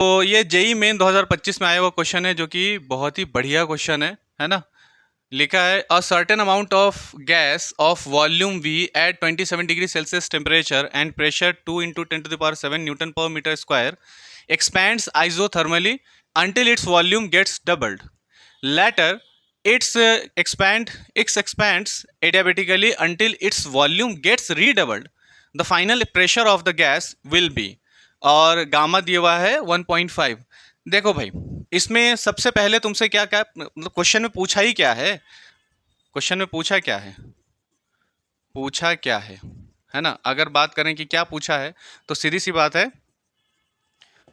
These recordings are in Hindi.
तो ये जेई मेन 2025 में आया हुआ क्वेश्चन है, जो कि बहुत ही बढ़िया क्वेश्चन है ना। लिखा है a certain amount of gas of volume v at 27 degree Celsius temperature and pressure 2 into 10⁷ newton per metre square expands isothermally until its volume gets doubled. Later, its expands adiabatically until its volume gets redoubled. The final pressure of the gas will be, और गामा दिया हुआ है 1.5। देखो भाई, इसमें सबसे पहले तुमसे क्या क्या मतलब क्वेश्चन में पूछा ही क्या है, क्वेश्चन में पूछा क्या है, पूछा क्या है ना। अगर बात करें कि क्या पूछा है, तो सीधी सी बात है,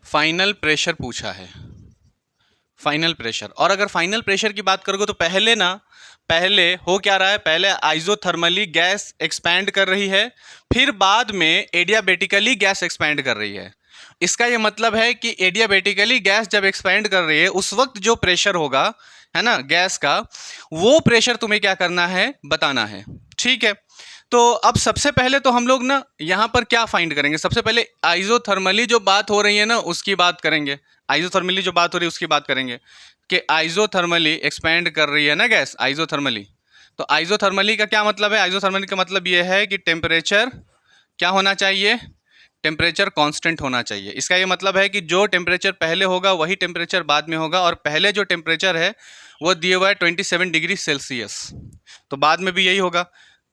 फाइनल प्रेशर पूछा है, फाइनल प्रेशर। और अगर फाइनल प्रेशर की बात करोगे तो पहले हो क्या रहा है, पहले आइसोथर्मली गैस एक्सपैंड कर रही है, फिर बाद में एडियाबेटिकली गैस एक्सपैंड कर रही है। इसका ये मतलब है कि एडियाबेटिकली गैस जब एक्सपैंड कर रही है उस वक्त जो प्रेशर होगा, है ना, गैस का, वो प्रेशर तुम्हें क्या करना है, बताना है। ठीक है, तो अब सबसे पहले तो हम लोग ना यहाँ पर क्या फाइंड करेंगे, सबसे पहले आइसोथर्मली जो बात हो रही है ना उसकी बात करेंगे। आइसोथर्मली जो बात हो रही है उसकी बात करेंगे कि आइसोथर्मली एक्सपैंड कर रही है ना गैस, आइसोथर्मली। तो आइसोथर्मली का क्या मतलब है, आइसोथर्मली का मतलब ये है कि टेम्परेचर क्या होना चाहिए, टेम्परेचर कांस्टेंट होना चाहिए। इसका ये मतलब है कि जो टेम्परेचर पहले होगा वही टेम्परेचर बाद में होगा, और पहले जो टेम्परेचर है वो दिए हुआ है 27 डिग्री सेल्सियस, तो बाद में भी यही होगा।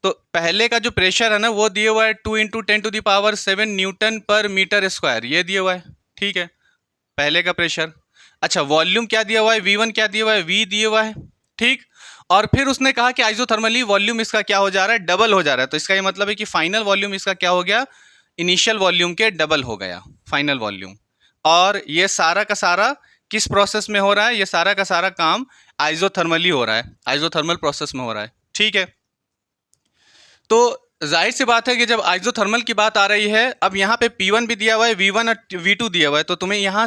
तो पहले का जो प्रेशर है ना वो दिए हुआ है 2 × 10⁷ न्यूटन पर मीटर स्क्वायर, ये दिया हुआ है। ठीक है, पहले का प्रेशर। अच्छा, वॉल्यूम क्या दिया हुआ है, V1 क्या दिया हुआ है, V दिया हुआ है। ठीक, और फिर उसने कहा कि आइसोथर्मली वॉल्यूम इसका क्या हो जा रहा है, डबल हो जा रहा है। तो इसका ये मतलब है कि फाइनल वॉल्यूम इसका क्या हो गया, इनिशियल वॉल्यूम के डबल हो गया फाइनल वॉल्यूम। और ये सारा का सारा किस प्रोसेस में हो रहा है, ये सारा का सारा काम आइसोथर्मली हो रहा है, आइसोथर्मल प्रोसेस में हो रहा है। ठीक है, तो जाहिर सी बात है कि जब आइसोथर्मल की बात आ रही है, अब यहाँ पे P1 भी दिया हुआ है, V1 और V2 दिया हुआ है, तो तुम्हें यहाँ